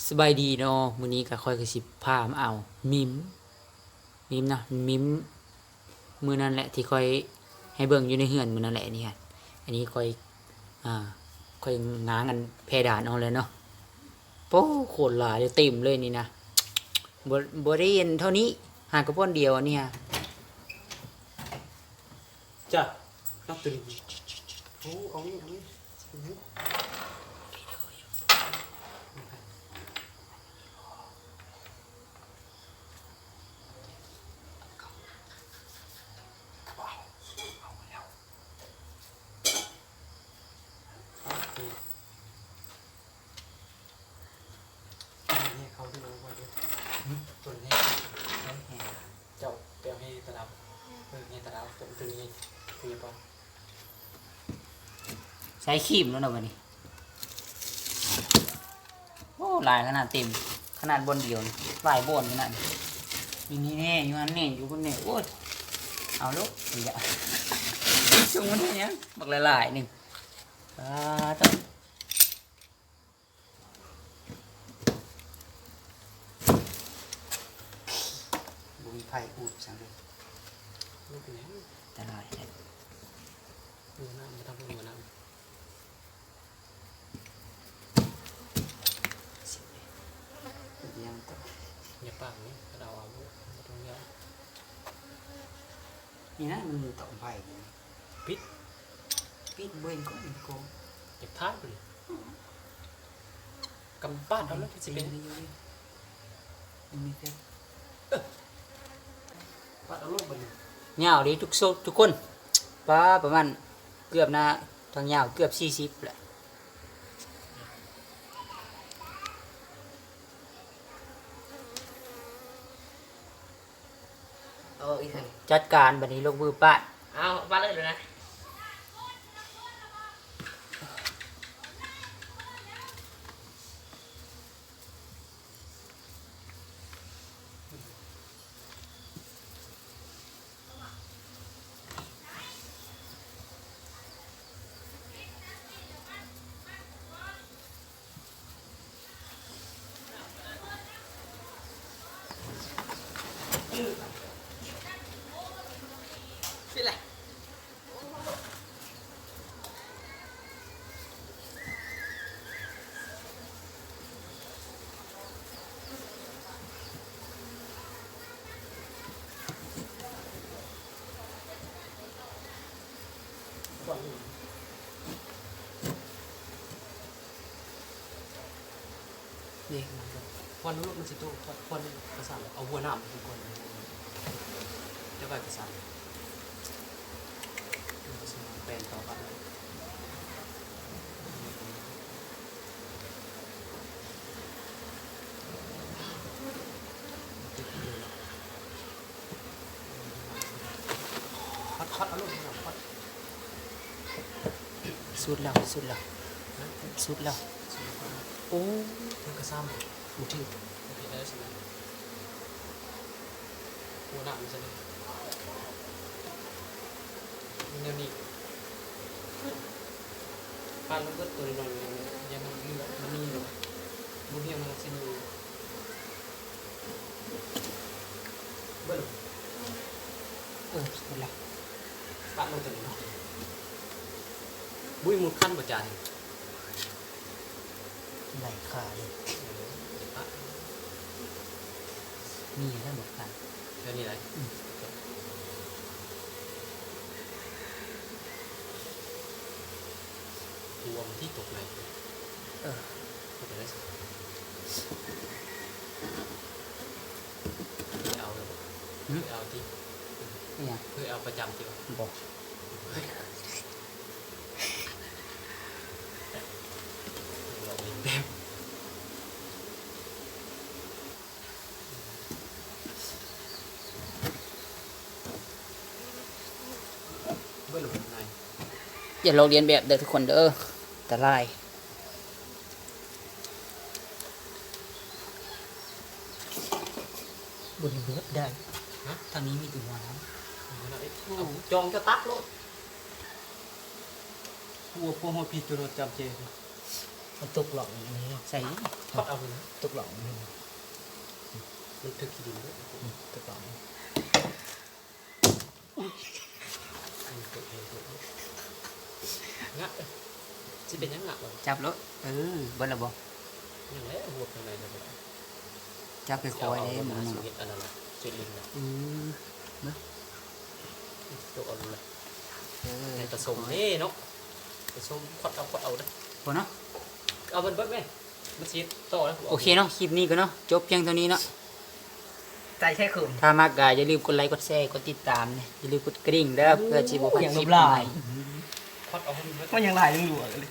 สบายดีเนาะมื้อนี้ก็ค่อยก็สิพามาเอามิมนะมิมมื้อนั้นแหละที่ค่อยให้เบิ่งอยู่ในเฮือนมื้อนั้นแหละนี่ฮะอันนี้ค่อยอ่าค่อยง้างกันเพดานเอาเลยเนาะโอ้โคตรหลายเลยเต็มเลยนี่นะบ่ได้เห็นเท่านี้หากระป้อนเดียวอันนี้ฮะ จ้ะนับตื่นโอ้เอานี่นี่เขาที่รู้ว่าด้วยตัวนี้เจ้าเปียวให้ตะลับให้ตะลับตัวนี้คุยป่ะ ใช้ครีมแล้วเนาะบัดนี้โอ้หลายขนาดเต็มขนาดบนเดียวนี่หลายบนขนาดนี้อยู่นี่แน่อยู่อันนี้อยู่บนนี้โอ้ยเอาลูกอีกอ่ะจุงมันเนี้ยบักหลายๆนึงต้องบุญไผ่อูดสังเลย ลูกนี้ แต่ลายแท้ มือน้ำมาทำมือน้ำ ยังต้อง อย่าปากนี้เราเอาลูกมาตรงนี้ นี่นะมันอยู่ต่อไผ่นี่ ปิด ปิดเบิ้งก็มันโกง อย่าพลาดเลยกำปั้นเอาแล้วสิเป็น อยู่นี่มีแค่ ปั้นเอาลูกไปเลย ยาวดีทุกคนป้าประมาณเกือบนะทางยาวเกือบ40แหละ อีกที จัดการบัดนี้ลงมือป้า เอาปั้นเลยนะสิแหละนี่ควันลูกมันสิตู้ควันกระสันเอาหัวหน้ามันเป็นคนจะไปกระสันเป็นต่อไปคัดเอาลูกมันคัด สุดแล้วสุดแล้วโอ้ มันกระซ้ำอุทิศอุทิศได้ใช่ไหมหัวหน้ามันจะได้เดี๋ยวนี้ปลาลูกก็ตัวน้อยยังมันมีหรอกบุญเฮียมันสิอยู่เบิ้ล สุดแล้ว ปลาลงตัวนี้เนาะบุ้ยมุดขั้นประจาน ไหลขาเลยมีอยู่แล้วหมดกัน เดี๋ยวนี้ไรรวมที่ตกไหนก็จะได้สิเอาเลยเอาที่ เนี่ย เพื่อเอาประจำที่ว่า บอก เราเองแบบ เบิ้ลหลุดใน อย่าลอกเรียนแบบเด้อทุกคนเด้อแต่ลายบนเบิดได้ ฮะ ทางนี้มีตัวน้ เอาจองจะตักโลดหัวพวกหัวผิดจนเราจำเจ มันตกหลอกอันนี้เนาะ ใส่ ทอดเอาเลยนะ ตกหลอกมัน มันถึกขี้ดินด้วย ตกหลอก งะจะเป็นยังงะบ่ จับแล้วเบิ่นละบ่ ยังไงหัวข้างในนะบ่ จับไปคอยเด้หมู สู นี่ เห็ดอันนั้นน่ะสูลินน่ะตกเอาเลย ในผสมนี่เนาะผสมขวดเอาเด้อ พอเนาะ เอาเบิ้ลไหมมันชีดต่อแล้ว โอเคเนาะคลิปนี้ก็เนาะจบเพียงเท่านี้เนาะ ใจแค่คืน ถ้ามากก็อย่าลืมกดไลค์กดแชร์กดติดตามเนี่ยอย่าลืมกดกริ่งเด้อเพื่อสิบ่พลาด อย่าง คลิป ลบลาย ใหม่ ขวดเอาให้มัน มันยังลายยังหลัวเลย